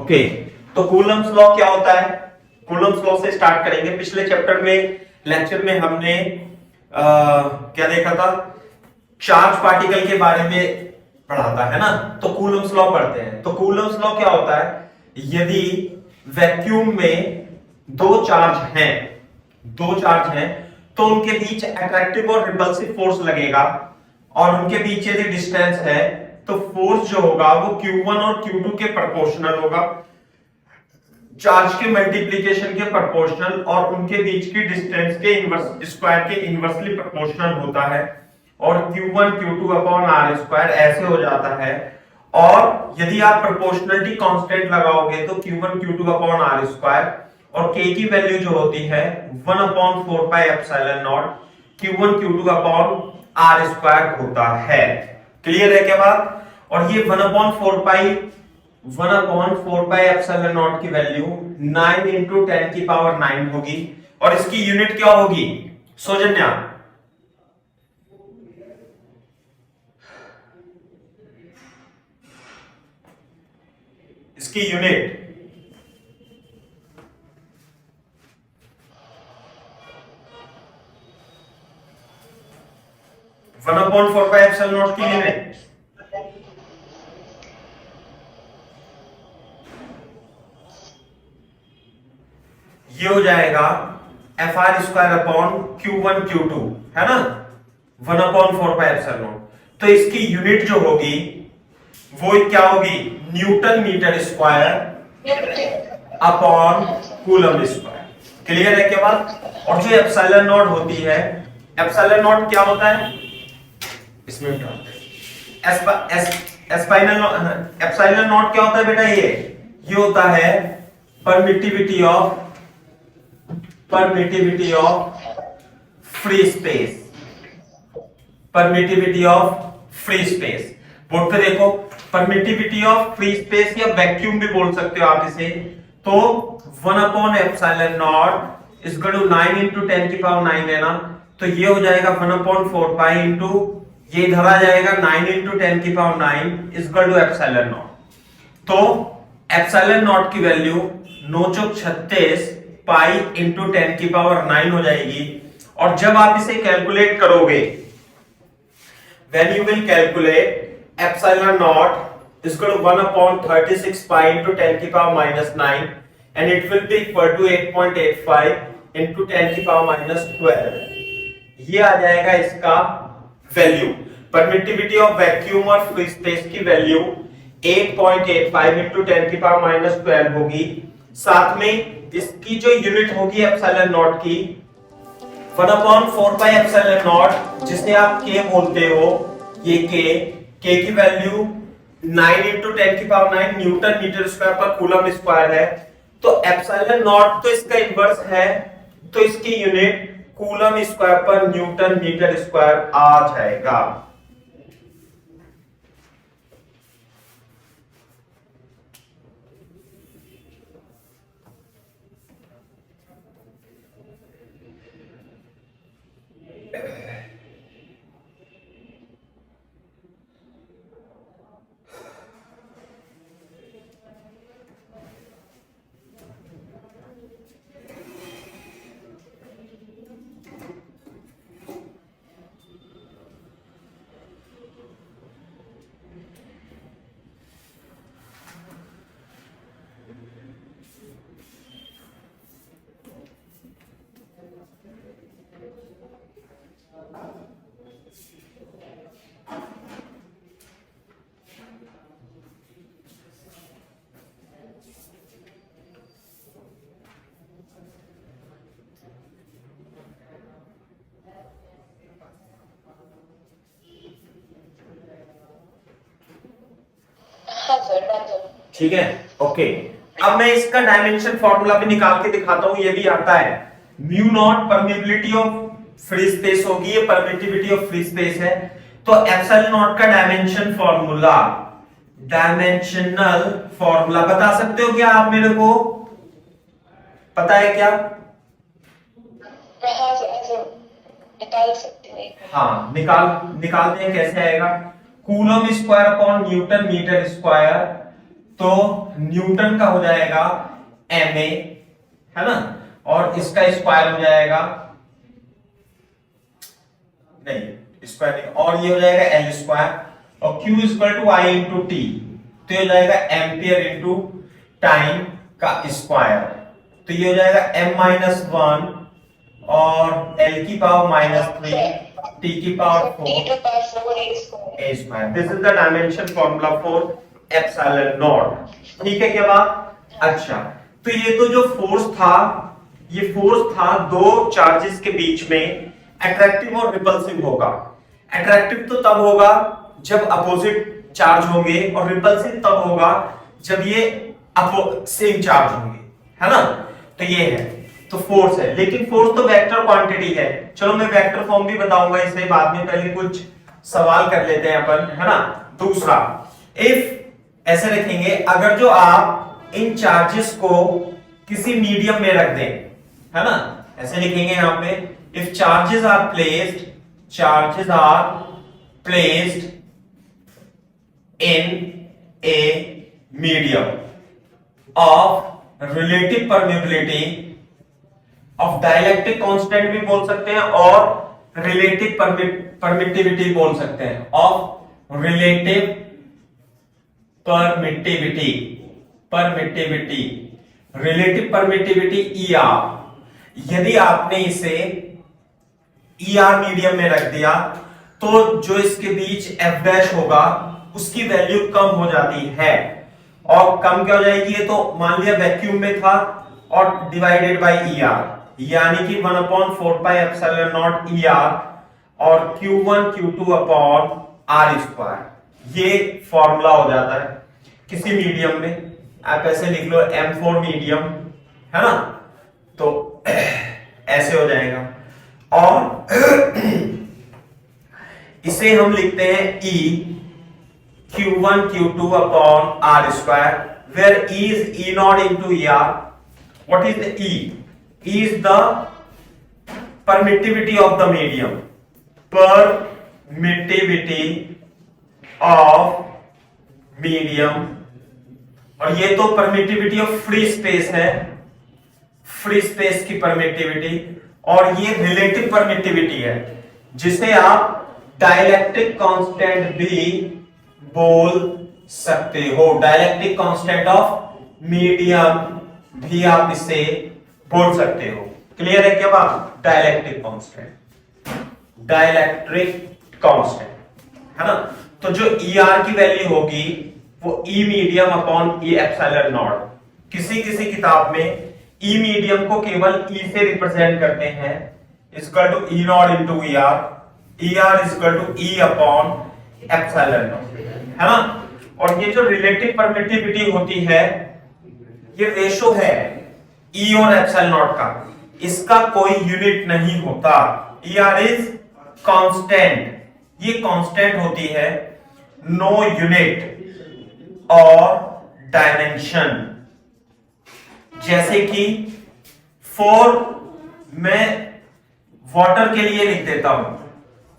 Okay, तो Coulomb's law क्या होता है? कूलम्स लॉ से स्टार्ट करेंगे। पिछले चैप्टर में लेक्चर में हमने क्या देखा था? चार्ज पार्टिकल के बारे में पढ़ा था, है ना? तो कूलम्स लॉ पढ़ते हैं। तो कूलम्स लॉ क्या होता है? यदि वैक्यूम में दो चार्ज हैं तो उनके बीच अट्रैक्टिव और रिपल्सिव फोर्स लगेगा, और उनके बीच यदि डिस्टेंस है तो फोर्स जो होगा वो Q1 और Q2 के प्रोपोर्शनल होगा, चार्ज के मल्टीप्लिकेशन के प्रोपोर्शनल, और उनके बीच की डिस्टेंस के इनवर्स स्क्वायर के इनवर्सली प्रोपोर्शनल होता है, और Q1 Q2 upon R square ऐसे हो जाता है। और यदि आप प्रोपोर्शनलिटी कांस्टेंट लगाओगे तो Q1 Q2 upon R square, और K की वैल्यू जो होती है 1 upon 4 pi epsilon not Q1 Q2 upon R square होता है। क्लियर है क्या बात? और ये 1 अपॉन 4 पाई एप्सिलॉन नॉट की वैल्यू 9 इंटू 10 की पावर 9 होगी, और इसकी यूनिट क्या होगी सौजन्या? इसकी unit 1 upon 4 pi epsilon naught की यूनिट ये हो जाएगा F R square upon Q1 Q2, है ना? 1 अपॉन 4 पाई एप्सिलॉन नॉट। तो इसकी यूनिट जो होगी वो क्या होगी? Newton metre square upon coulomb square. Clear है क्या बात? और जो एप्सिलॉन नॉट होती है, एप्सिलॉन नॉट क्या होता है? इसमें एप्सिलॉन नॉट क्या होता है बेटा? ये होता है permittivity of free space. Permittivity of free space, board पे देखो, परमिटिविटी ऑफ फ्री स्पेस या वैक्यूम भी बोल सकते हो आप इसे। तो 1 upon epsilon naught is equal to 9 into 10 की पावर 9 है ना, तो ये हो जाएगा 1 अपॉन 4 पाई इंटू ये इधर आ जाएगा 9 इंटू 10 की power 9 is equal to epsilon naught. तो एप्सिलॉन नॉट की वैल्यू 9 चौक 36 पाई इंटू 10 की पावर 9 हो जाएगी। और जब आप इसे कैलकुलेट करोगे, when you will calculate epsilon naught is equal to 1 upon 36 pi into 10 की power minus 9, and it will be equal to 8.85 into 10 की power minus 12। ये आ जाएगा इसका वैल्यू। परमिटिविटी ऑफ वैक्यूम और फ्री स्पेस की वैल्यू 8.85 into 10 की power minus 12 होगी। साथ में इसकी जो यूनिट होगी एप्सिलॉन नॉट की 1 अपॉन 4 पाई एप्सिलॉन नॉट, जिसे आप K बोलते हो, ये K की वैल्यू 9 इंटू 10 की पावर 9 न्यूटन मीटर स्क्वायर पर कूलम स्क्वायर है। तो एप्सिलॉन नॉट तो इसका इन्वर्स है, तो इसकी यूनिट कूलम स्क्वायर पर न्यूटन मीटर स्क्वायर आ जाएगा। ठीक है, ओके। अब मैं इसका डायमेंशन फॉर्मूला भी निकाल के दिखाता हूं, ये भी आता है। Mu naught permittivity of free space होगी, ये परमिटिविटी ऑफ फ्री स्पेस है। तो एप्सिलॉन नॉट का डायमेंशन फॉर्मूला, डायमेंशनल फॉर्मूला बता सकते हो क्या आप मेरे को? पता है क्या? निकाल सकते हैं। हाँ, निकालते हैं। कैसे आएगा? Coulomb square upon newton metre square तो न्यूटन का हो जाएगा ma, है ना, और इसका स्क्वायर हो जाएगा, नहीं स्क्वायर नहीं, और ये हो जाएगा एल स्क्वायर, और Q equal to I into T, तो ये हो जाएगा एम्पियर इंटू टाइम का स्क्वायर, तो ये हो जाएगा m-1 और l की पावर -3 t की पावर 4 T to power 4 a square. a square. This is the dimension formula for epsilon naught. ठीक है क्या बात? अच्छा, तो ये तो जो फोर्स था, ये फोर्स था दो चार्जेस के बीच में, अट्रैक्टिव और रिपल्सिव होगा। अट्रैक्टिव तो तब होगा जब अपोजिट चार्ज होंगे, और रिपल्सिव तब होगा जब ये सेम चार्ज होंगे, है ना। तो ये है, तो फोर्स है, लेकिन फोर्स तो वेक्टर क्वांटिटी है। चलो मैं वेक्टर फॉर्म भी बताऊंगा इसे बाद में, पहले कुछ सवाल कर लेते हैं अपन, है ना। दूसरा, इफ ऐसे रखेंगे, अगर जो आप इन चार्जेस को किसी मीडियम में रख दें, है ना, ऐसे लिखेंगे यहां पे, if charges are placed in a medium of relative permeability of dielectric constant भी बोल सकते हैं, और relative permittivity बोल सकते हैं, of relative relative permittivity ER। यदि आपने इसे ER मीडियम में रख दिया तो जो इसके बीच F डैश होगा उसकी वैल्यू कम हो जाती है, और कम क्या हो जाएगी, ये तो मान लिया वैक्यूम में था, और डिवाइडेड बाय ER, यानी कि 1/4 पाई एप्सिलॉन नॉट ER और Q1 Q2 upon R square. ये फॉर्मूला हो जाता है किसी मीडियम में, आप ऐसे लिख लो M4 मीडियम, है ना, तो ऐसे हो जाएगा। और इसे हम लिखते हैं E Q1 Q2 upon R square, where E is E naught into ER. What is the E? E is the permittivity of the medium. Permittivity of medium, और ये तो permittivity of free space है, free space की permittivity, और ये relative permittivity है, जिसे आप डाइलेक्ट्रिक कांस्टेंट भी बोल सकते हो। डाइलेक्ट्रिक कांस्टेंट ऑफ मीडियम भी आप इसे बोल सकते हो। क्लियर है क्या बात? डाइलेक्ट्रिक कांस्टेंट, है ना। तो जो ER की वैल्यू होगी वो E medium upon E epsilon not. किसी किसी किताब में E मीडियम को केवल E से रिप्रेजेंट करते हैं, equal to E naught into ER, ER equal to E upon epsilon naught, है ना। और ये जो रिलेटिव परमिटिविटी होती है, ये रेशो है E और एप्सिलॉन नॉट का, इसका कोई यूनिट नहीं होता। ER इज कांस्टेंट, ये कांस्टेंट होती है, नो यूनिट और डायमेंशन। जैसे कि फॉर, मैं वाटर के लिए लिख देता हूं,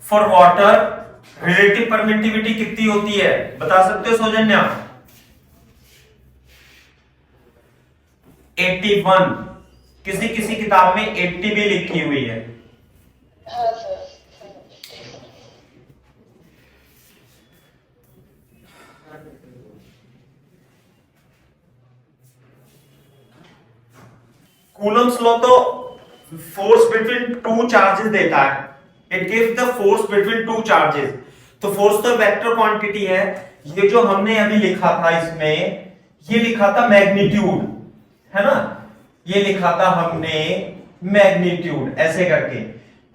फॉर वाटर रिलेटिव परमिटिविटी कितनी होती है, बता सकते हो सौजन्या? 81। किसी किसी किताब में 80 भी लिखी हुई है। हाँ सर। कूलम्स लॉ तो फोर्स बिटवीन टू चार्जेस देता है, it gives the force between two charges. तो फोर्स तो वेक्टर क्वांटिटी है। ये जो हमने अभी लिखा था, इसमें ये लिखा था मैग्नीट्यूड, है ना, ये लिखा था हमने मैग्नीट्यूड ऐसे करके।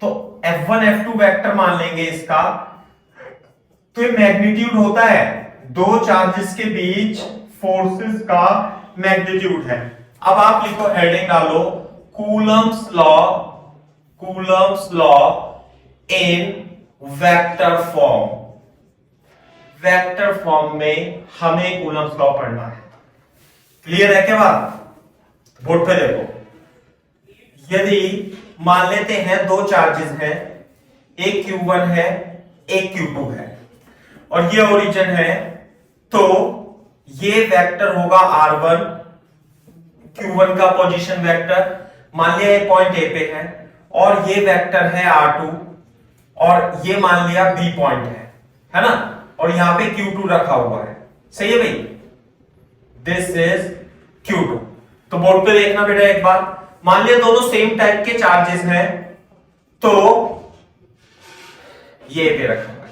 तो F1 F2 वेक्टर मान लेंगे इसका, तो ये मैग्नीट्यूड होता है दो चार्जेस के बीच फोर्सेस का मैग्नीट्यूड है। अब आप लिखो, हेडिंग डालो, Coulomb's law in vector form. Vector form में हमें कूलम्स लॉ पढ़ना है। क्लियर है क्या बात? बोर्ड पे देखो, यदि मान लेते हैं दो चार्जेस हैं, एक Q1 है एक Q2 है, और ये ओरिजिन है, तो ये वेक्टर होगा R1, Q1 का पोजीशन वेक्टर। मान लिया ये पॉइंट ए पे है और ये वेक्टर है R2 और ये मान लिया B पॉइंट है ना, और यहां पे Q2 रखा हुआ है। सही है भाई, दिस इज Q2। तो बोर्ड पे देखना बेटा एक बार, मान लिया दोनों सेम टाइप के चार्जेस हैं, तो ये पे रखा हुआ है,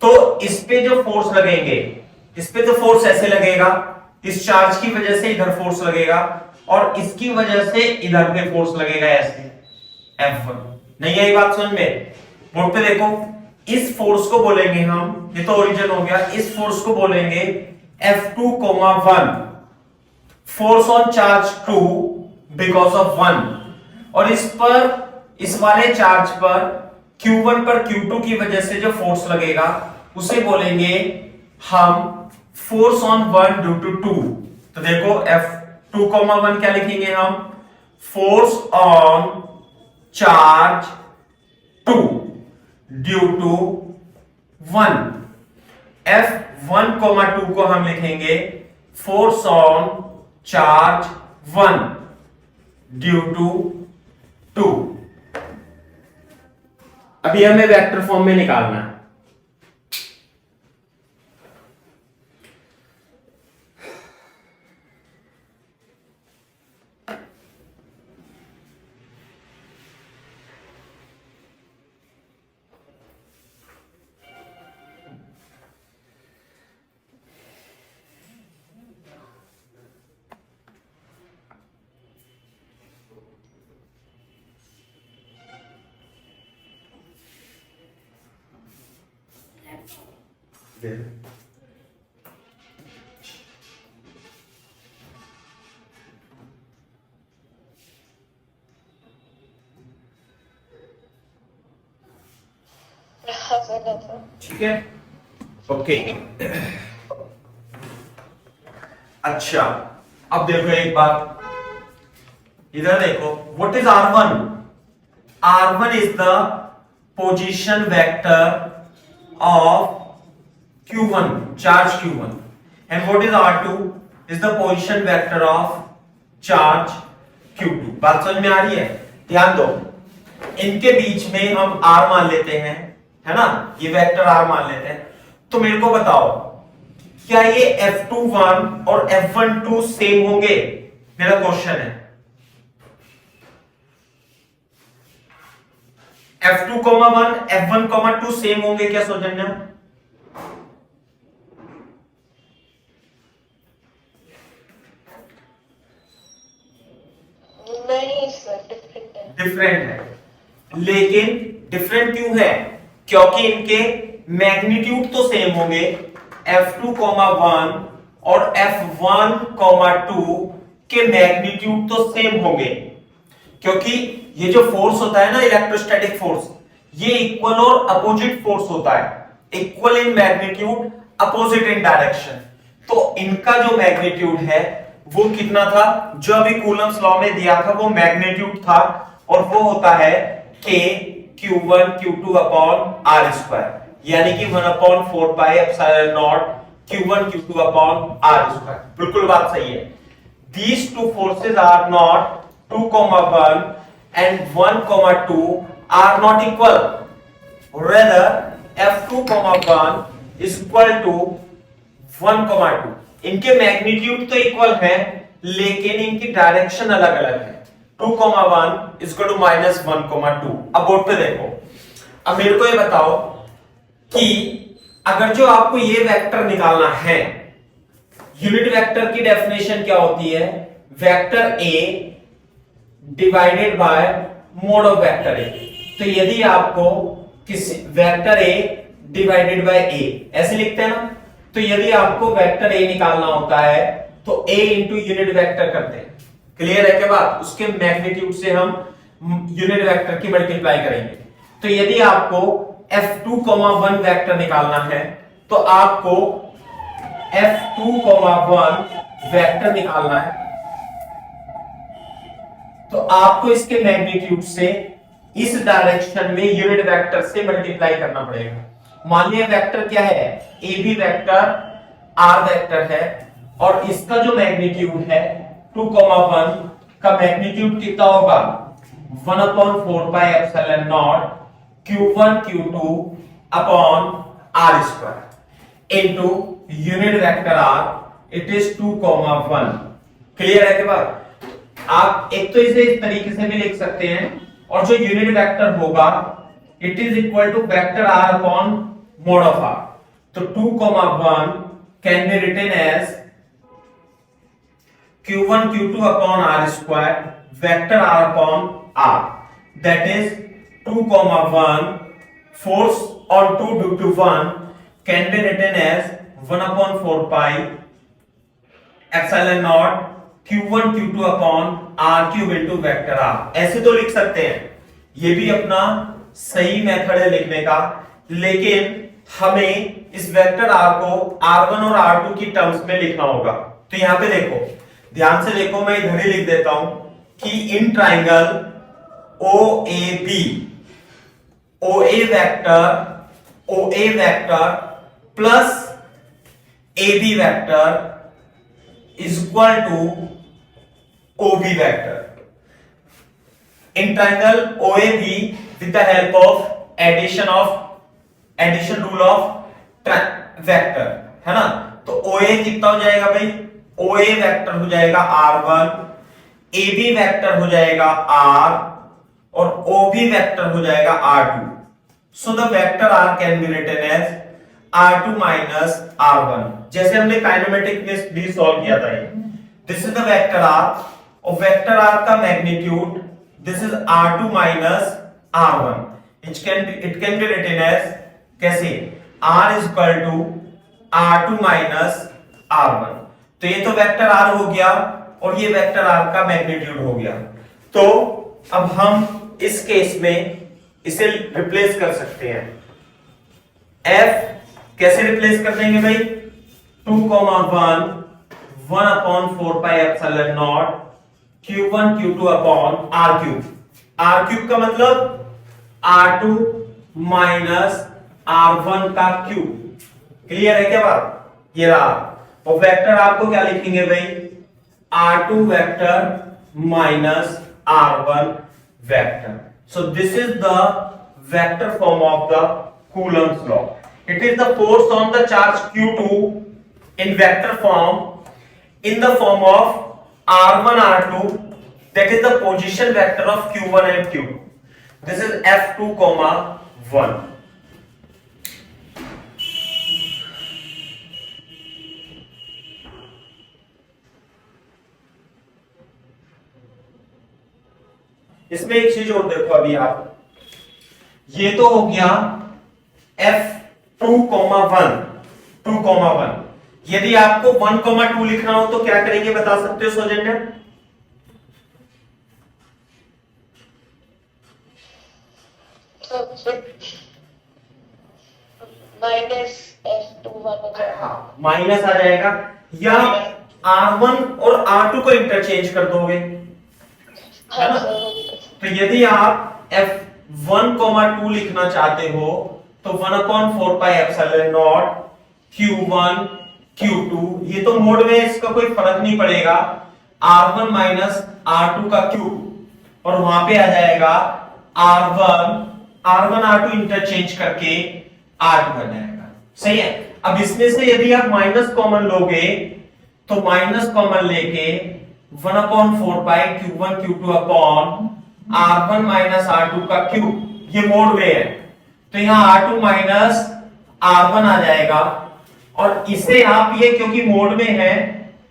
तो इस पे जो फोर्स लगेंगे, इस पे तो फोर्स ऐसे लगेगा, इस चार्ज की वजह से इधर फोर्स लगेगा और इसकी वजह से इधर पे फोर्स लगेगा ऐसे F1। नहीं है ये बात समझ में? बोर्ड पे देखो, इस फोर्स को बोलेंगे हम, ये तो ओरिजिन हो गया, इस फोर्स को बोलेंगे F2, 1 force on charge 2 because of 1, और इस पर, इस वाले चार्ज पर Q1 पर Q2 की वजह से जो फोर्स लगेगा उसे बोलेंगे हम फोर्स ऑन 1 ड्यू टू 2। तो देखो F2, 1 क्या लिखेंगे हम? Force on charge 2 due to 1। F1, 2 को हम लिखेंगे force on charge 1 due to 2। अभी हमें वेक्टर फॉर्म में निकालना है। ठीक है, ओके। अच्छा, अब देखो एक बात, इधर देखो, what is R1? R1 is the position vector of Q1, charge Q1, and what is R2? is the position vector of charge Q2। बात समझ में आ रही है? ध्यान दो, इनके बीच में हम R मान लेते हैं, है ना, ये वेक्टर R मान लेते हैं। तो मेरे को बताओ, क्या ये F21 और F12 सेम होंगे? मेरा क्वेश्चन है। F2, 1, F1, 2 सेम होंगे क्या सौजन्या? नहीं सर, डिफरेंट है। डिफरेंट है, लेकिन डिफरेंट क्यों है? क्योंकि इनके मैग्नीट्यूड तो सेम होंगे। F2, 1 और F1, 2 के मैग्नीट्यूड तो सेम होंगे, क्योंकि ये जो फोर्स होता है ना, इलेक्ट्रोस्टैटिक फोर्स, ये इक्वल और अपोजिट फोर्स होता है। Equal in magnitude, opposite in direction. तो इनका जो मैग्नीट्यूड है वो कितना था? जो अभी कूलम्स लॉ में दिया था वो मैग्नीट्यूड था, और वो होता है K Q1 Q2 upon R square, यानी कि 1/4 pi epsilon not Q1 Q2 upon R square. बिल्कुल बात सही है। These two forces are not 2, 1 and 1, 2 are not equal. Rather, F2, 1 is equal to 1, 2। इनके मैग्नीट्यूड तो इक्वल है, लेकिन इनकी डायरेक्शन अलग अलग है। 2, 1 is equal to -1, 2। अब बोर्ड पे देखो, अब मेरे को ये बताओ कि अगर जो आपको ये वेक्टर निकालना है, यूनिट वेक्टर की डेफिनेशन क्या होती है? Vector A divided by mode of vector A. तो यदि आपको किसी वेक्टर ए डिवाइडेड बाय ए ऐसे लिखते हैं ना, तो यदि आपको वेक्टर ए निकालना होता है तो ए इंटू यूनिट वेक्टर करते हैं। क्लियर है क्या बात? उसके मैग्नीट्यूड से हम यूनिट वेक्टर की मल्टीप्लाई करेंगे। तो यदि आपको F2, 1 वेक्टर निकालना है तो आपको F2, 1 वेक्टर निकालना है, तो आपको इसके मैग्नीट्यूड से इस डायरेक्शन में यूनिट वेक्टर से मल्टीप्लाई करना पड़ेगा। मान लिया वेक्टर क्या है? A B vector R vector है और इसका जो मैग्नीट्यूड है 2,1 का मैग्नीट्यूड कितना होगा 1/4 Q1 Q2 upon R square into unit vector R it is 2,1। Clear है के बाद आप एक तो इसे इस तरीके से भी लिख सकते हैं और जो यूनिट वेक्टर होगा it is equal to vector R upon mod of R। तो 2,1 can be written as Q1 Q2 upon R square vector R upon R that is 2,1 force on 2 due to 1 can be written as 1/4 pi epsilon naught Q1 Q2 upon R cube into vector R। ऐसे तो लिख सकते हैं, ये भी अपना सही method है लिखने का, लेकिन हमें इस वेक्टर R को R1 और R2 की टर्म्स में लिखना होगा। तो यहां पे देखो, ध्यान से देखो, मैं इधर ही लिख देता हूं कि in triangle OAB OA vector plus AB vector is equal to OB vector. In triangle OAB with the help of addition rule of vector, है ना। तो OA कितना हो जाएगा भाई, OA वेक्टर हो जाएगा R1, AB वेक्टर हो जाएगा R और OB वेक्टर हो जाएगा R2। So the vector R can be written as R2 minus R1, जैसे हमने काइनेमेटिक में भी सॉल्व किया था। This is the vector R और वेक्टर R का magnitude this is R2 minus R1। It can be written as कैसे, R is equal to R2 minus R1। तो ये तो वेक्टर R हो गया और ये वेक्टर R का मैग्नीट्यूड हो गया। तो अब हम इस केस में इसे रिप्लेस कर सकते हैं। F कैसे रिप्लेस कर देंगे भाई, 2,1 1/4 pi epsilon naught Q1 Q2 upon R cube. R cube का मतलब R2 माइनस R1 का क्यूब। क्लियर है क्या बात, ये रहा। और वेक्टर आपको क्या लिखेंगे भाई, R2 vector minus R1 vector. So this is the vector form of the Coulomb's law. It is the force on the charge Q2 in vector form in the form of R1 R2 that is the position vector of Q1 and Q2. This is F2, 1. इसमें एक चीज और देखो, अभी आप ये तो हो गया F2, 1 यदि आपको 1,2 लिखना हो तो क्या करेंगे बता सकते हो सौजन्य? माइनस माइनस आ जाएगा, या R1 और R2 को इंटरचेंज कर दोगे, है ना। तो यदि आप F1,2 लिखना चाहते हो तो 1/4 pi epsilon naught Q1 Q2, ये तो मोड में इसका कोई फर्क नहीं पड़ेगा, R1 माइनस R2 का क्यूब, और वहां पे आ जाएगा R1 R2 इंटरचेंज करके R2 बन जाएगा। सही है। अब इसमें से यदि आप माइनस कॉमन लोगे तो माइनस कॉमन लेके 1/4 pi Q1 Q2 upon R1 minus R2 का क्यूब, ये मोड में है तो यहां R2 माइनस R1 आ जाएगा, और इसे आप ये क्योंकि मोड में है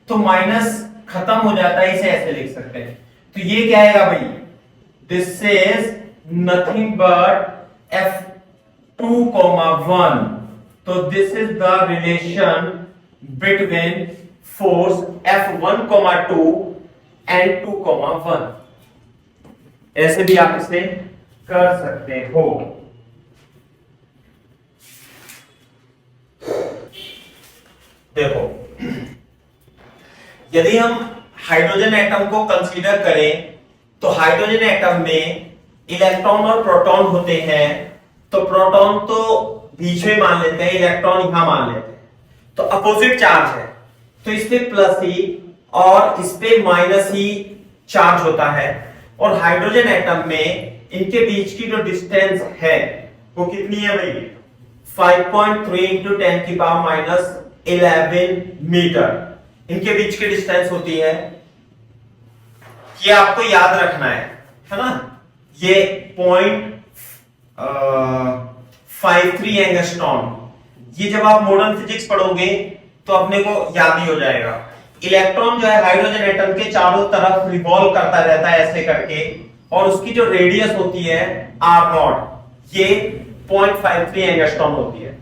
तो माइनस खत्म हो जाता है, इसे ऐसे लिख सकते हैं। तो ये क्या आएगा भाई, this is nothing but F2, 1। तो this is the relation between force F1,2 and 2,1। ऐसे भी आप इसे कर सकते हो। देखो, यदि हम हाइड्रोजन एटम को कंसीडर करें तो हाइड्रोजन एटम में इलेक्ट्रॉन और प्रोटॉन होते हैं, तो प्रोटॉन तो बीच में मान लेते हैं, इलेक्ट्रॉन यहां मान लेते हैं, तो अपोजिट चार्ज है। तो इस पे प्लस ही और इस पे माइनस ही चार्ज होता है। और हाइड्रोजन एटम में इनके बीच की जो डिस्टेंस है वो कितनी है भाई, 5.3 इंटू 10 की पावर माइनस 11 मीटर इनके बीच की डिस्टेंस होती है। ये आपको याद रखना है ना। ये 0.53 एंगस्ट्रॉन, ये जब आप मॉडर्न फिजिक्स पढ़ोगे तो अपने को याद ही हो जाएगा। इलेक्ट्रॉन जो है हाइड्रोजन एटम के चारों तरफ रिवॉल्व करता रहता है ऐसे करके, और उसकी जो रेडियस होती है आर नॉट, ये 0.53 एंगस्ट्रॉन होती है।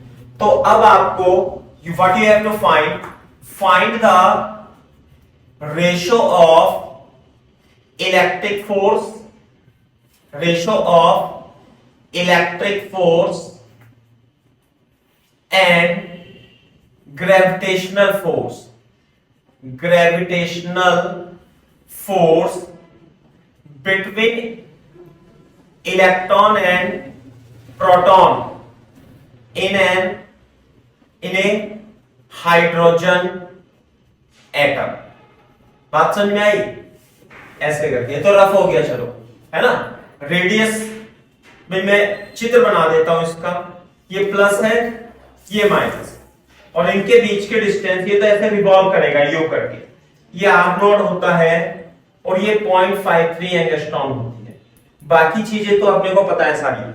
तो अब आपको what you have to find the ratio of electric force and gravitational force between electron and proton in a hydrogen atom। बात समझ में आई? ऐसे करके, ये तो रफ हो गया, चलो है ना। रेडियस में मैं चित्र बना देता हूं इसका, ये प्लस है ये माइनस, और इनके बीच के डिस्टेंस ये तो ऐसे रिवॉल्व करेगा यू करके, ये आर नॉट होता है और ये 0.53 एंगस्ट्रॉम होती है। बाकी चीजें तो अपने को पता है सारी।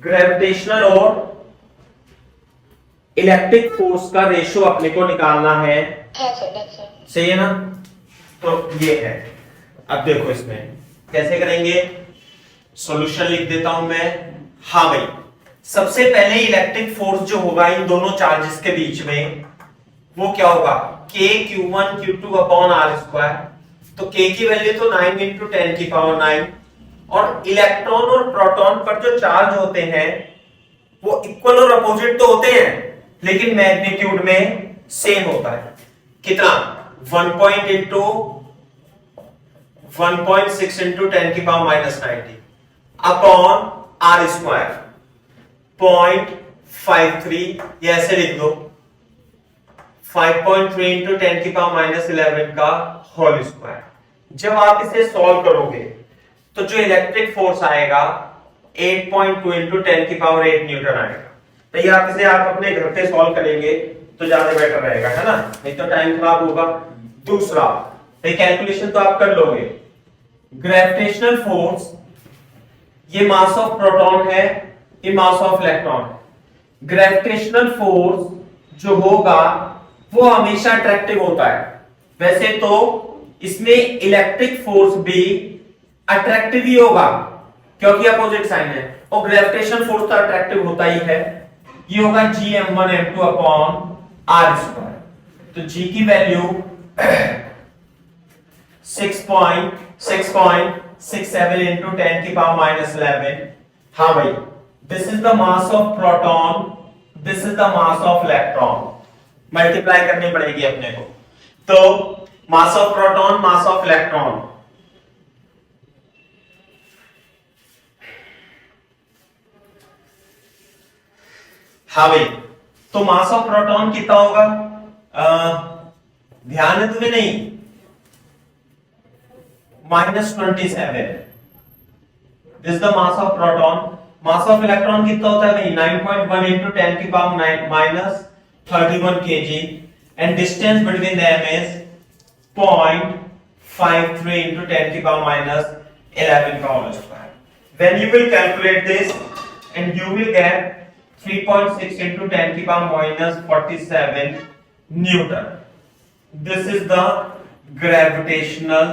ग्रेविटेशनल और इलेक्ट्रिक फोर्स का रेशियो अपने को निकालना है, सही है ना। तो ये है। अब देखो इसमें कैसे करेंगे, सॉल्यूशन लिख देता हूं मैं। हाँ भाई, सबसे पहले इलेक्ट्रिक फोर्स जो होगा इन दोनों चार्जेस के बीच में वो क्या होगा, k q1 q2 upon r square. तो k की वैल्यू तो 9 इंटू 10 की पावर 9, और इलेक्ट्रॉन और प्रोटॉन पर जो चार्ज होते हैं वो इक्वल और अपोजिट तो होते हैं लेकिन मैग्नीट्यूड में सेम होता है। कितना, 1.6 इंटू 10 की power minus 90 upon r square 0.53, ये ऐसे लिख दो, 5.3 इंटू 10 की पावर माइनस 11 का होल स्क्वायर। जब आप इसे सॉल्व करोगे तो जो इलेक्ट्रिक फोर्स आएगा 8.2 इंटू 10 की पावर 8 न्यूटन आएगा। तो ये आप इसे आप अपने घर पे सॉल्व करेंगे तो ज्यादा बेटर रहेगा, है ना, नहीं तो टाइम खराब होगा। दूसरा, ये कैलकुलेशन तो आप कर लोगे। ग्रेविटेशनल फोर्स, ये मास ऑफ प्रोटॉन है, ये मास ऑफ इलेक्ट्रॉन। ग्रेविटेशनल फोर्स जो होगा वो हमेशा अट्रैक्टिव होता है। वैसे तो इसमें इलेक्ट्रिक फोर्स भी अट्रैक्टिव ही होगा क्योंकि अपोजिट साइन है, और ग्रेविटेशनल फोर्स तो अट्रैक्टिव होता ही है। ये होगा Gm1m2 अपॉन r स्क्वायर। तो G की वैल्यू 6.67 इंटू 10 की पावर माइनस 11। हाँ भाई, this is the mass of proton, this is the mass of electron. Multiply करनी पड़ेगी अपने को। तो मास of proton, mass of electron, हाँ भाई, तो मास ऑफ प्रोटॉन कितना होगा, ध्यान है तुम्हें नहीं, -27। This is the mass of proton. Mass of electron कितना होता है भाई, 9.1 इंटू 10 की power minus 31 kg, and distance between them is 0.53 into 10 की पावर माइनस 11 का whole square. When you will calculate this and you will get 3.6 into 10 की power minus 47 Newton. This is the gravitational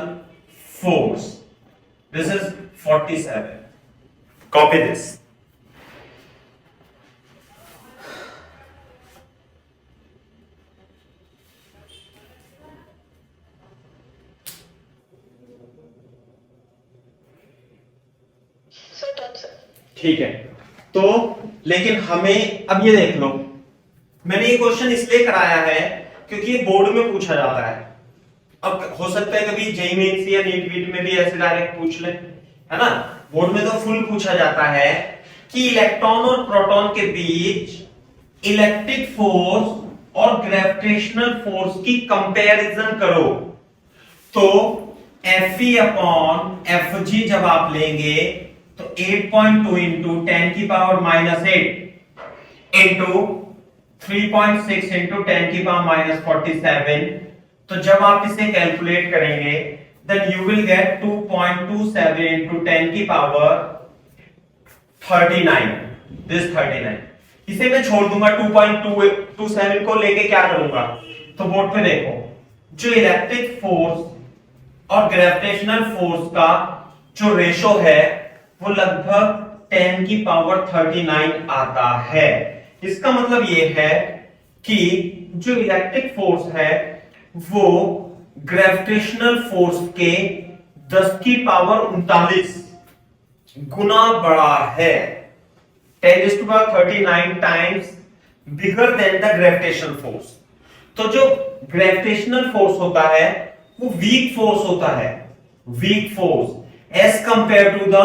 force. This is 47. Copy this. ठीक है, तो लेकिन हमें अब ये देख लो, मैंने ये क्वेश्चन इसलिए कराया है क्योंकि ये बोर्ड में पूछा जाता है। अब हो सकता है कभी जेईई मेंस या नीट वीट में भी ऐसे डायरेक्ट पूछ ले, है ना। बोर्ड में तो फुल पूछा जाता है कि इलेक्ट्रॉन और प्रोटॉन के बीच इलेक्ट्रिक फोर्स और ग्रेविटेशनल फोर्स की कंपैरिजन करो तो Fe अपॉन Fg जब आप लेंगे तो 8.2 इंटू 10 की पावर माइनस 8 इंटू 3.6 इंटू 10 की पावर माइनस 47। तो जब आप इसे कैलकुलेट करेंगे then you will get 2.27 into 10 की पावर 39। this 39 इसे मैं छोड़ दूंगा 2.27 को लेके क्या करूंगा तो बोर्ड पे देखो जो इलेक्ट्रिक फोर्स और ग्रेविटेशनल फोर्स का जो रेशो है वो लगभग 10 की पावर 39 आता है। इसका मतलब ये है कि जो इलेक्ट्रिक फोर्स है वो ग्रेविटेशनल फोर्स के 10 की पावर 39 गुना बड़ा है। 10 to the 39 times bigger than the gravitational force। तो जो ग्रेविटेशनल फोर्स होता है वो वीक फोर्स होता है, weak force as compare to the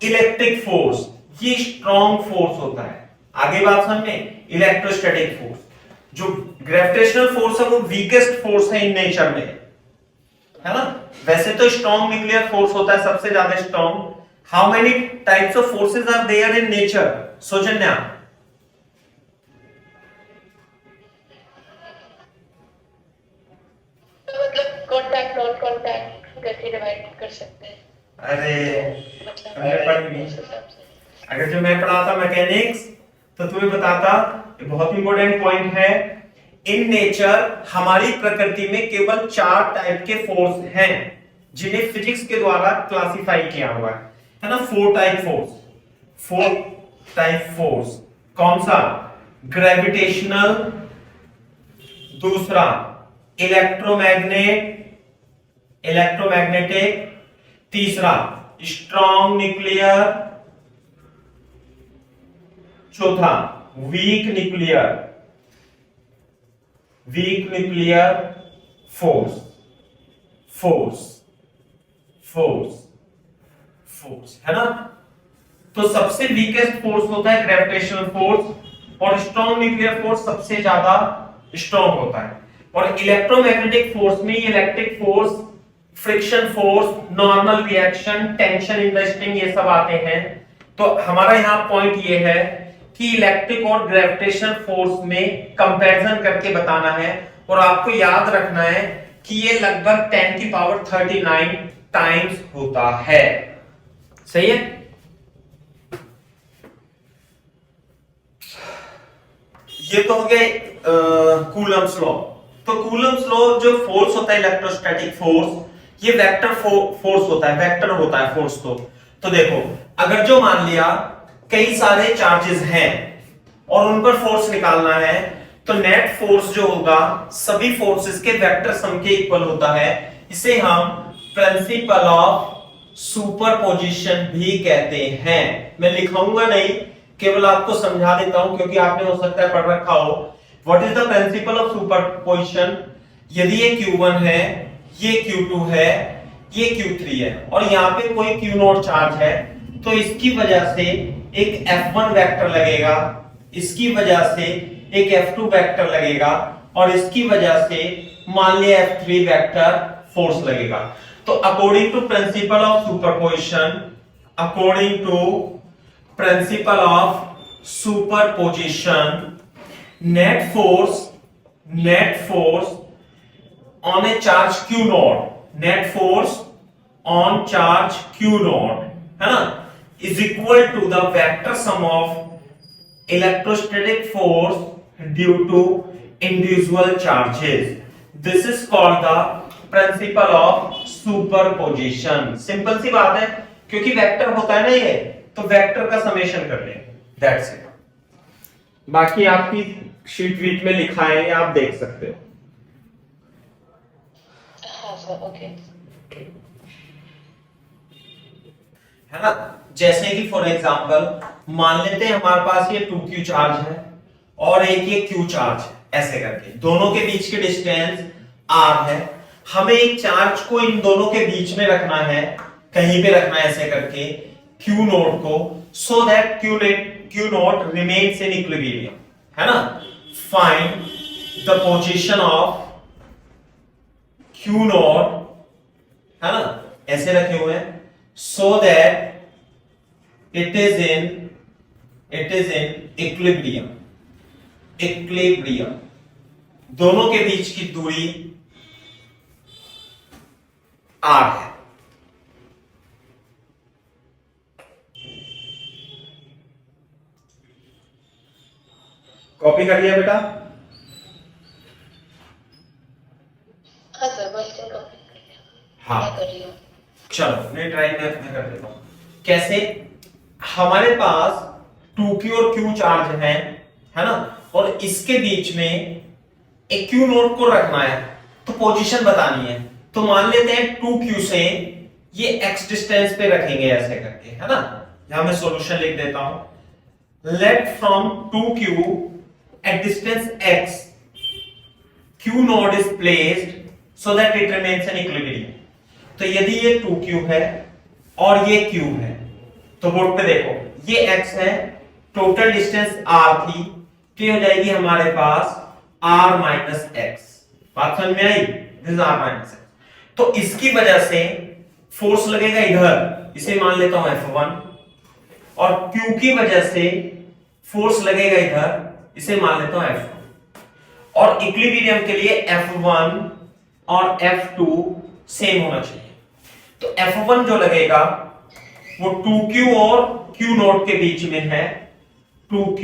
electric force ये स्ट्रॉन्ग फोर्स होता है। आगे बात समझे, इलेक्ट्रोस्टैटिक फोर्स जो ग्रेविटेशनल फोर्स है वो वीकेस्ट फोर्स है इन नेचर में, है ना। वैसे तो स्ट्रॉन्ग न्यूक्लियर फोर्स होता है सबसे ज्यादा strong. How many types of forces are there in nature Saujanya? मतलब कॉन्टैक्ट नॉन कॉन्टैक्ट करके डिवाइड कर सकते हैं। अरे मतलब अगर जो मैं पढ़ाता मैकेनिक्स तो तुम्हें बताता, बहुत इंपॉर्टेंट पॉइंट है। इन नेचर हमारी प्रकृति में केवल 4 टाइप के फोर्स हैं जिन्हें फिजिक्स के द्वारा क्लासिफाई किया हुआ है ना। 4 टाइप फोर्स कौन सा? ग्रेविटेशनल, दूसरा इलेक्ट्रोमैग्नेटिक, तीसरा स्ट्रॉन्ग न्यूक्लियर, चौथा वीक न्यूक्लियर फोर्स है ना। तो सबसे वीकेस्ट फोर्स होता है ग्रेविटेशनल फोर्स और स्ट्रॉन्ग न्यूक्लियर फोर्स सबसे ज्यादा स्ट्रॉन्ग होता है। और इलेक्ट्रोमैग्नेटिक फोर्स में electric force, friction force, normal reaction, tension in the string ये सब आते हैं। तो हमारा यहाँ पॉइंट ये है कि इलेक्ट्रिक और ग्रेविटेशनल फोर्स में कंपैरिजन करके बताना है और आपको याद रखना है कि ये लगभग 10 की पावर 39 टाइम्स होता है। सही है। ये तो हो गए कूलम्ब्स लॉ। तो कूलम्ब्स लॉ जो फोर्स होता है इलेक्ट्रोस्टैटिक फोर्स ये वेक्टर फोर्स होता है, वेक्टर होता है फोर्स। तो देखो अगर जो मान लिया कई सारे चार्जेस हैं और उन पर फोर्स निकालना है तो नेट फोर्स जो होगा सभी फोर्सेस के वेक्टर सम के इक्वल होता है। इसे हम प्रिंसिपल ऑफ सुपरपोजिशन भी कहते हैं। मैं लिखाऊंगा नहीं, केवल आपको समझा देता हूं क्योंकि आपने हो सकता है पढ़ रखा हो। What is the principal of superposition? यदि ये Q1 है, ये Q2 है, ये Q3 है और यहाँ पे कोई Q0 चार्ज है तो इसकी वजह से एक F1 वेक्टर लगेगा, इसकी वजह से एक F2 वेक्टर लगेगा और इसकी वजह से मान लिया F3 वेक्टर फोर्स लगेगा। तो according to principle of superposition net force on a charge Q0, net force on charge Q0 है ना, is equal to the vector sum of electrostatic force due to individual charges. This is called the principle of superposition. Simple सी बात है, क्योंकि vector होता है ना ये, तो वेक्टर का समेशन कर लें, that's it. बाकी आपकी शीट वीट में लिखा है, आप देख सकते हो। ओके है ना। जैसे कि फॉर एग्जांपल मान लेते हैं हमारे पास ये 2q चार्ज है और एक ये q चार्ज है, ऐसे करके दोनों के बीच की डिस्टेंस r है। हमें एक चार्ज को इन दोनों के बीच में रखना है, कहीं पे रखना है ऐसे करके q नोट को, so that q note remains in equilibrium, है ना। Find the position of Q not, है ना, ऐसे रखे हुए हैं, सो that it is in equilibrium. Equilibrium, दोनों के बीच की दूरी r है। कॉपी कर लिया बेटा? हाँ सर, बस इनको हाँ, मैं कर रही हूँ। चलो मैं ट्राई मैं कर देता हूं। कैसे? हमारे पास 2Q और Q चार्ज है ना, और इसके बीच में एक Q नोट को रखना है, तो पोजीशन बतानी है। तो मान लेते हैं 2Q से ये x डिस्टेंस पे रखेंगे ऐसे करके, है ना। यहां मैं सॉल्यूशन लिख देता हूं। Let from 2Q at distance x Q naught is placed so that it remains in equilibrium. तो यदि ये 2Q है और ये Q है, तो बोर्ड पे देखो, ये x है, टोटल डिस्टेंस r थी, तो हो जाएगी हमारे पास r माइनस एक्स। बात समझ में आई? This r minus x. तो इसकी वजह से फोर्स लगेगा इधर, इसे मान लेता हूं F1, और Q की वजह से फोर्स लगेगा इधर, इसे मान लेता हूं F2। और इक्विलिब्रियम के लिए F1 और F2 सेम होना चाहिए। तो F1 जो लगेगा वो 2Q और Q नॉट के बीच में है। 2Q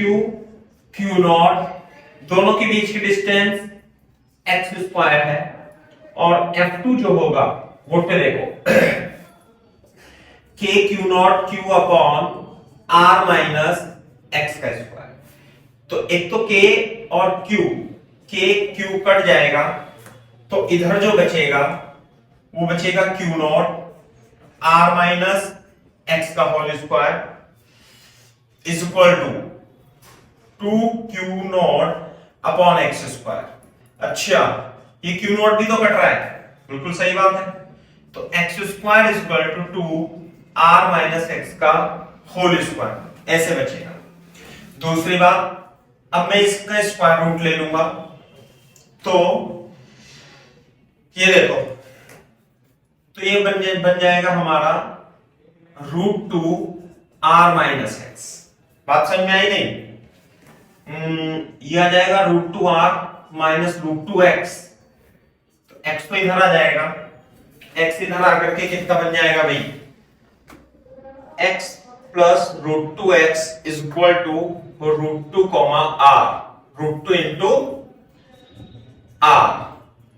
Q नॉट, दोनों के बीच की डिस्टेंस x स्क्वायर है, और F2 जो होगा, बोर्ड पे देखो, k Q not Q upon r minus x का स्क्वायर। तो एक तो k और q, k q कट जाएगा, तो इधर जो बचेगा वो बचेगा Q naught r minus x का whole square is equal to 2Q naught upon x square. अच्छा, ये Q नॉट भी तो कट रहा है, बिल्कुल सही बात है। तो x square is equal to 2r minus x का होल स्क्वायर, ऐसे बचेगा। दूसरी बात, अब मैं इसका स्क्वायर रूट ले लूंगा, तो ये देखो, तो ये बन जाएगा हमारा √2r माइनस एक्स। बात समझ में आई नहीं? ये आ जाएगा √2r माइनस √2x। तो x तो इधर आ जाएगा, x इधर आकर के कितना बन जाएगा भाई? x plus √2x is equal to √2 comma r, √2 into r,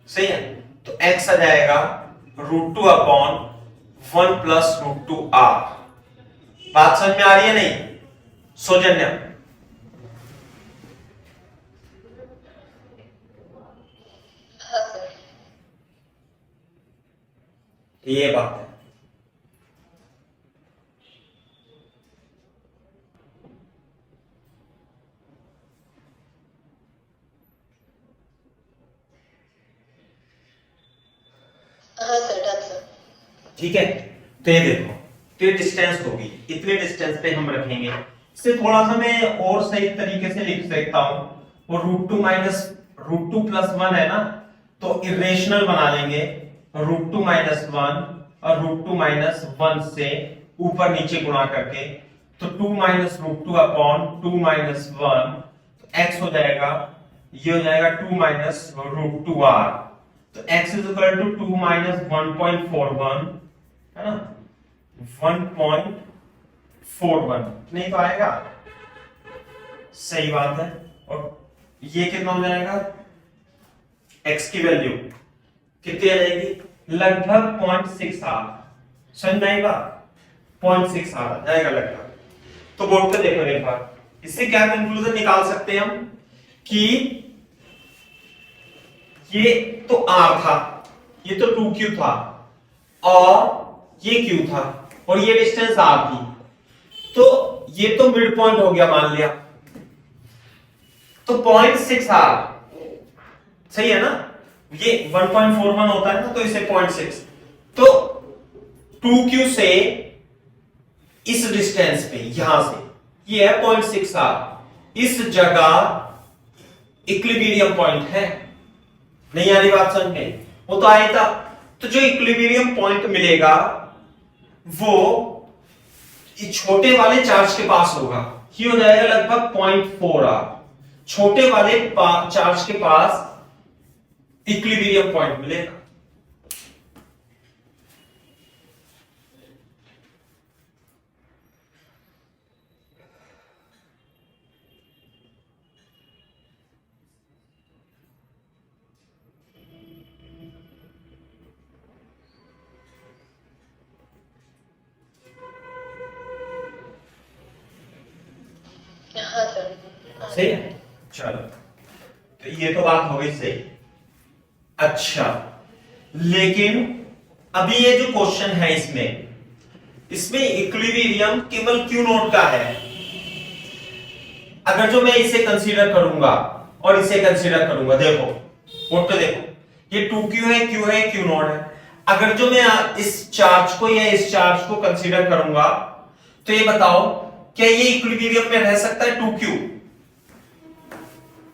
सही है। तो x आ जाएगा √2 अपॉन 1 प्लस √2r। बात समझ में आ रही है नहीं सौजन्या? हाँ सर। ये बात है। हाँ सर, डन सर। ठीक है, तो ये देखो, तो ये डिस्टेंस होगी, इतने डिस्टेंस पे हम रखेंगे। इसे थोड़ा सा मैं और सही तरीके से लिख सकता हूं, वो √2 माइनस √2 प्लस 1 है ना, तो इरेशनल बना लेंगे। √2 माइनस 1 और √2 माइनस 1 से ऊपर नीचे गुणा करके, तो 2 माइनस √2 अपॉन 2 माइनस 1, तो x हो जाएगा, ये हो जाएगा 2 माइनस √2r। तो x is equal to 2 minus 1.41, है ना, 1.41 नहीं तो आएगा, सही बात है। और ये कितना हो जाएगा? x की वैल्यू कितनी आ जाएगी? लगभग 0.68। समझ में आई बात? 0.68 आ जाएगा लगभग। तो बोर्ड पे देखो एक बार, इससे क्या कंक्लूजन निकाल सकते हैं हम कि ये तो r था, ये तो 2Q था, और ये Q था, और ये डिस्टेंस r थी, तो ये तो मिड पॉइंट हो गया मान लिया, तो 0.6r सही है ना। ये 1.41 होता है ना, तो इसे 0.6, तो 2Q से इस डिस्टेंस पे, यहां से ये है 0.6r, इस जगह इक्विलिब्रियम पॉइंट है। नहीं आ रही बात समझ में? वो तो आया था। तो जो इक्विलिब्रियम पॉइंट मिलेगा वो इस छोटे वाले चार्ज के पास होगा। ये हो जाएगा लगभग 0.4 आर। छोटे वाले चार्ज के पास इक्विलिब्रियम पॉइंट मिलेगा। हाँ सर। सही है, चलो तो ये तो बात हो गई सही। अच्छा, लेकिन अभी ये जो क्वेश्चन है इसमें इक्विलिब्रियम केवल क्यू नॉट का है। अगर जो मैं इसे कंसीडर करूंगा और इसे कंसीडर करूंगा, देखो बोर्ड पे देखो, ये 2q है, q है, q नॉट है। अगर जो मैं इस चार्ज को या इस चार्ज को कंसीडर करूंगा तो ये बताओ क्या ये इक्विलिब्रियम में रह सकता है 2q?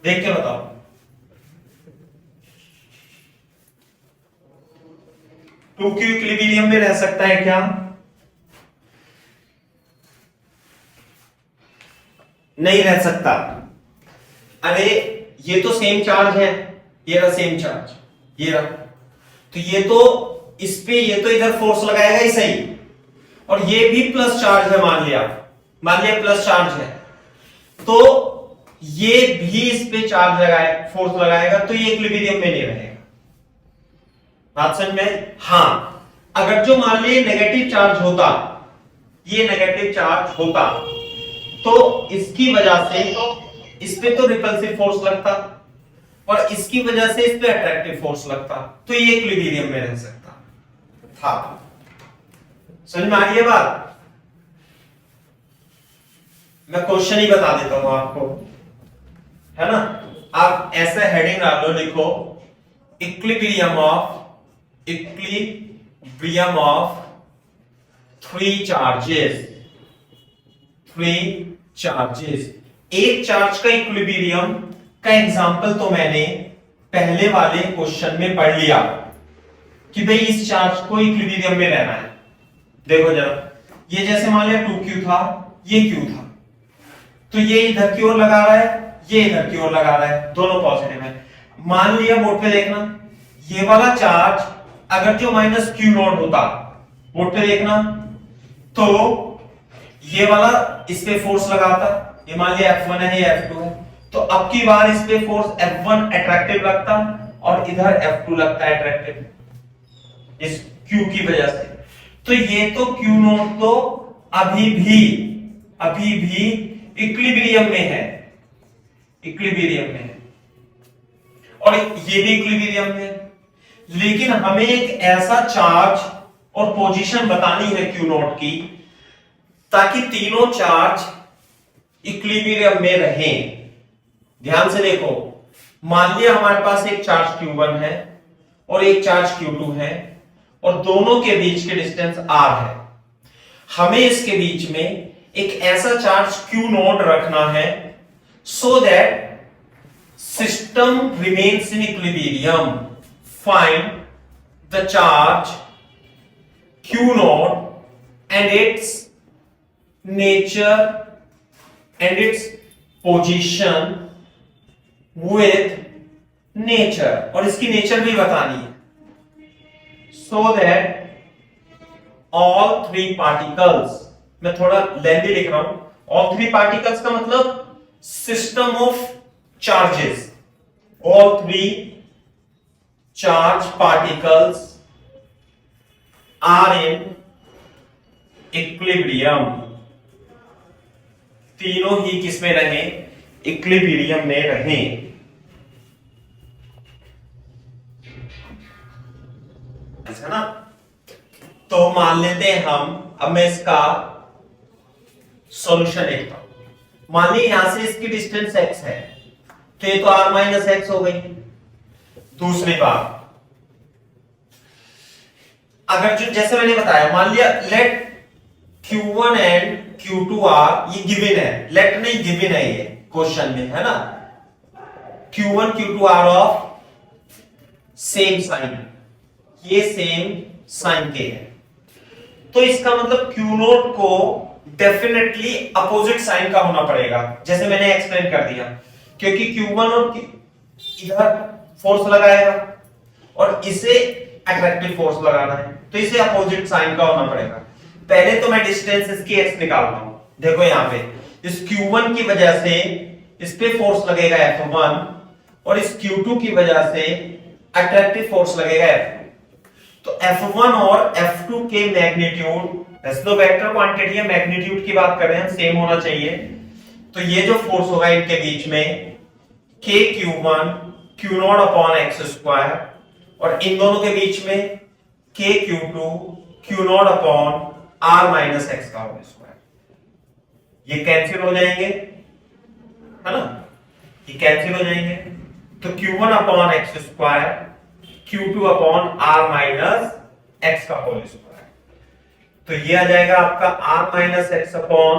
देख के बताओ। टू क्यू इक्विलिब्रियम में रह सकता है क्या? नहीं रह सकता। अरे ये तो सेम चार्ज है, ये रहा सेम चार्ज, ये रहा। तो ये तो इस पे, ये तो इधर फोर्स लगाएगा ही सही, और ये भी प्लस चार्ज है, मान लिया प्लस चार्ज है, तो ये भी इस पे चार्ज लगाए, फोर्स लगाएगा, तो ये इक्विलिब्रियम में नहीं रहेगा। बात समझ में? हाँ, अगर जो मान लीजिए नेगेटिव चार्ज होता, ये नेगेटिव चार्ज होता, तो इसकी वजह से इस पे तो रिपल्सिव फोर्स लगता और इसकी वजह से इस पे अट्रैक्टिव फोर्स लगता, तो ये इक्विलिब्रियम में रह सकता था। समझ में आ रही है बात? मैं क्वेश्चन ही बता देता हूं आपको, है ना। आप ऐसे हेडिंग डाल लो, लिखो इक्विलिब्रियम ऑफ थ्री चार्जेस। एक चार्ज का इक्विलिब्रियम का एग्जांपल तो मैंने पहले वाले क्वेश्चन में पढ़ लिया कि भाई इस चार्ज को इक्विलिब्रियम में रहना है। देखो जरा, ये जैसे मान लिया 2q था, ये q था, तो ये इधर की ओर लगा रहा है, ये इधर की ओर लगा रहा है, दोनों पॉजिटिव है। मान लिया, बोर्ड पे देखना, ये वाला चार्ज अगर जो माइनस q नॉट होता, बोर्ड पे देखना, तो ये वाला इस पे फोर्स लगाता, ये मान लिया F1 है, ये F2 है, तो अब की बार इस पे फोर्स F1 अट्रैक्टिव लगता और इधर F2 लगता है अट्रैक्टिव, इस Q की वजह से। तो ये तो Q नॉट तो अभी भी इक्विलिब्रियम में है, और ये भी इक्विलिब्रियम में है। लेकिन हमें एक ऐसा चार्ज और पोजीशन बतानी है Q नॉट की ताकि तीनों चार्ज इक्विलिब्रियम में रहें। ध्यान से देखो, मान लिया हमारे पास एक चार्ज Q1 है और एक चार्ज Q2 है और दोनों के बीच के डिस्टेंस R है। हमें इसके बीच में एक ऐसा चार्ज Q नॉट रखना है so that system remains in equilibrium. Find the charge Q naught and its nature and its position with nature, और इसकी नेचर भी बतानी है, so that all three particles, मैं थोड़ा लेंथी लिख रहा हूं, all three particles का मतलब system of charges, all three charge particles are in equilibrium. तीनों ही किसमें रहें? इक्विलिब्रियम में रहें। है ना। तो मान लेते हैं हम, अब मैं इसका सॉल्यूशन लिखता हूं। मान लीजिए यहां से इसकी डिस्टेंस x है, तो ये तो r माइनस एक्स हो गई। दूसरी बात, अगर जो जैसे मैंने बताया, मान लिया let Q1 and Q2 are, ये गिवन है, लेट नहीं गिवन है, ये क्वेश्चन में है ना, Q1 Q2 are of same sign, ये सेम साइन के है, तो इसका मतलब Q नोट को डेफिनेटली अपोजिट साइन का होना पड़ेगा, जैसे मैंने एक्सप्लेन कर दिया, क्योंकि Q1 और इधर फोर्स लगाएगा और इसे अट्रैक्टिव फोर्स लगाना है, तो इसे अपोजिट साइन का होना पड़ेगा। पहले तो मैं डिस्टेंस इसकी x निकालता हूं। देखो यहां पे इस Q1 की वजह से इस पे फोर्स लगेगा F1 और इस Q2 की वजह से अट्रैक्टिव फोर्स लगेगा F2। तो F1 और F2 के मैग्नीट्यूड, वैसे तो वेक्टर क्वांटिटी है, मैग्नीट्यूड की बात कर रहे हैं, सेम होना चाहिए। तो ये जो फोर्स होगा इनके बीच में K Q1 Q not upon x square, और इन दोनों के बीच में K Q2 Q not upon R minus x का होल स्क्वायर। ये कैंसिल हो जाएंगे, है ना, ये कैंसिल हो जाएंगे, तो Q1 upon x square Q2 upon R minus x का होल स्क्वायर। तो ये आ जाएगा आपका R minus x upon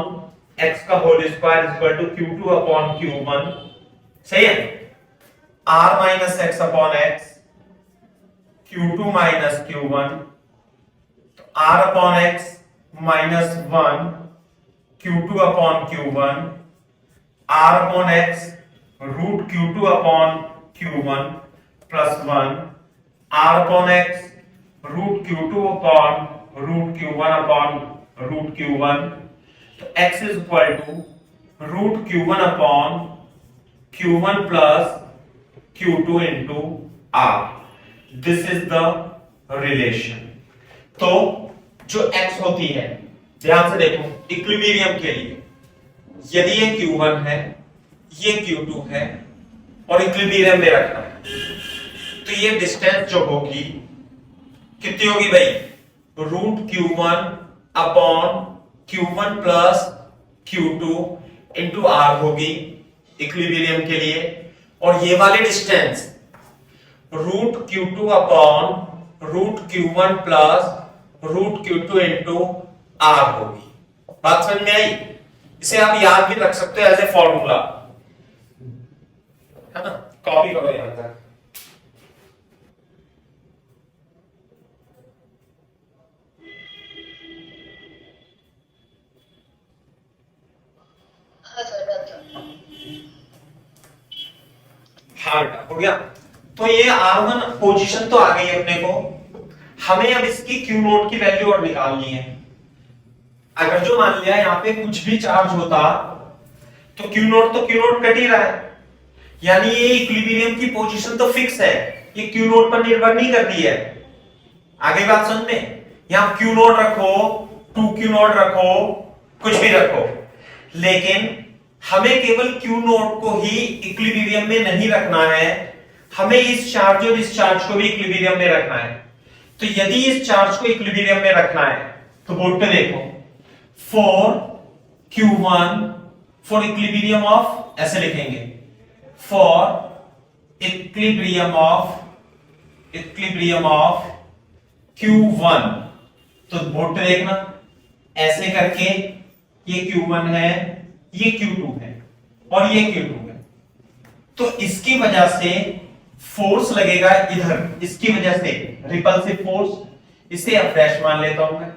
x का whole square equal to Q2 upon Q1। सही है, R minus x upon x Q2 minus Q1, तो R upon x minus 1 Q2 upon Q1, R upon x root Q2 upon Q1 plus 1, R upon x root Q2 upon root Q1 upon root Q1, तो x is equal to root Q1 upon Q1 plus Q2 into R। This is the relation. तो जो x होती है, ध्यान से देखो, equilibrium के लिए यदि ये Q1 है, ये Q2 है और इक्विलिब्रियम में रखना है, तो ये डिस्टेंस जो होगी कितनी होगी भाई, root Q1 upon Q1 plus Q2 into R होगी इक्विलिब्रियम के लिए, और ये वाली distance root Q2 upon root Q1 plus root Q2 into R होगी। बात समझ में आई? इसे आप याद भी रख सकते हो एज ए फॉर्मूला, है ना, कॉपी करो यहां तक। हाँ हो गया। तो ये R1 पोजीशन तो आ गई अपने को, हमें अब इसकी Q नोट की वैल्यू और निकालनी है। अगर जो मान लिया यहाँ पे कुछ भी चार्ज होता तो Q नोट कट ही रहा है, यानी ये इक्विलिब्रियम की पोजीशन तो फिक्स है, ये Q नोट पर निर्भर नहीं करती है। आगे बात समझ में, यहां Q नोट रखो, 2Q नोट रखो, कुछ भी रखो, लेकिन हमें केवल Q नोट को ही इक्विलिब्रियम में नहीं रखना है, हमें इस चार्ज और इस चार्ज को भी इक्विलिब्रियम में रखना है। तो यदि इस चार्ज को इक्विलिब्रियम में रखना है तो बोर्ड पे देखो, for Q1 for equilibrium of, ऐसे लिखेंगे, फॉर इक्विलिब्रियम ऑफ Q1, तो बोर्ड पे देखना, ऐसे करके ये Q1 है, ये Q2 है और ये Q2 है, तो इसकी वजह से फोर्स लगेगा इधर, इसकी वजह से रिपल्सिव फोर्स, इसे अफ्रेश मान लेता हूं मैं,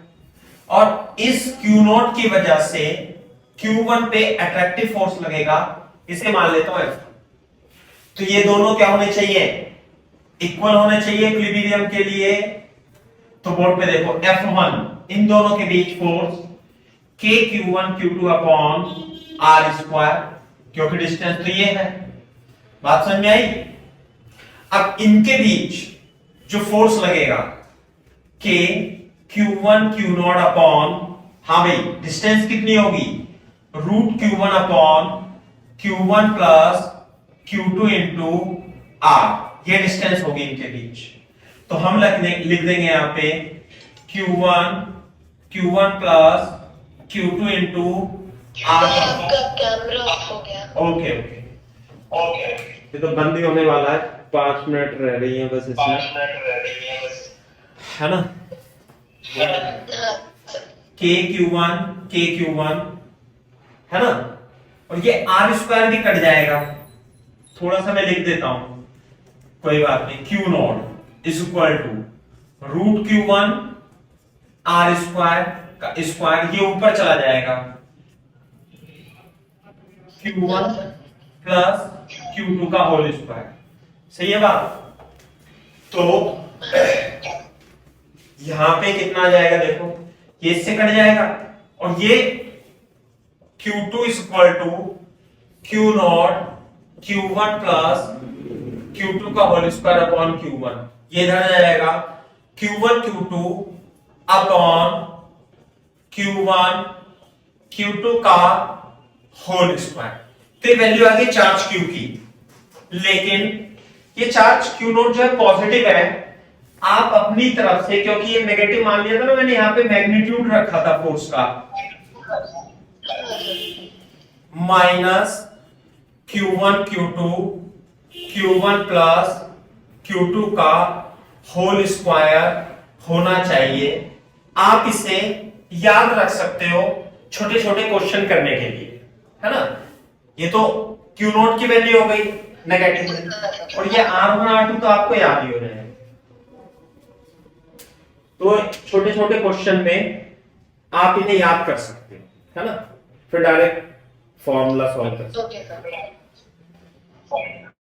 और इस Q नोट की वजह से Q1 पे अट्रैक्टिव फोर्स लगेगा, इसे मान लेता हूं F। तो ये दोनों क्या होने चाहिए, इक्वल होने चाहिए इक्विलिब्रियम के लिए। तो बोर्ड पे देखो, F1 इन दोनों के बीच force K Q1 Q2 upon R square, क्योंकि डिस्टेंस तो ये है। बात समझ में आई? अब इनके बीच जो फोर्स लगेगा K Q1 Q not upon, हाँ भाई डिस्टेंस कितनी होगी, root Q1 upon Q1 plus Q2 into R, ये डिस्टेंस होगी इनके बीच। तो हम लिख देंगे यहां पे Q1 plus Q2 into R। आपका कैमरा ऑफ हो गया। ओके, ये तो बंद ही होने वाला है, 5 मिनट रह रही है बस इसमें, है ना। K Q1 है ना, और ये R स्क्वायर भी कट जाएगा, थोड़ा सा मैं लिख देता हूं, कोई बात नहीं। Q naught is equal to root Q1 R square का स्क्वायर, ये ऊपर चला जाएगा, Q1 प्लस Q2 का होल स्क्वायर। सही है बात? तो यहां पे कितना आ जाएगा देखो, ये इससे कट जाएगा और ये Q2 is equal to Q naught Q1 plus Q2 का होल स्क्वायर अपॉन Q1, ये इधर आ जाएगा Q1 Q2 upon Q1 Q2 का होल स्क्वायर। तो वैल्यू आ गई चार्ज Q की, लेकिन ये चार्ज Q नोट जो है पॉजिटिव है, आप अपनी तरफ से, क्योंकि ये नेगेटिव मान लिया था ना मैंने, यहां पे मैग्नीट्यूड रखा था फोर्स का, minus Q1 Q2 Q1 plus Q2 का होल स्क्वायर होना चाहिए। आप इसे याद रख सकते हो छोटे छोटे क्वेश्चन करने के लिए, है ना। ये तो Q नोट की वैल्यू हो गई नेगेटिव, और ये R1 R2 तो आपको याद ही हो रहे हैं। तो छोटे छोटे क्वेश्चन में आप इन्हें याद कर सकते हो, है ना, फिर डायरेक्ट फॉर्मूला सॉल्व कर सकते हो। Okay, sir.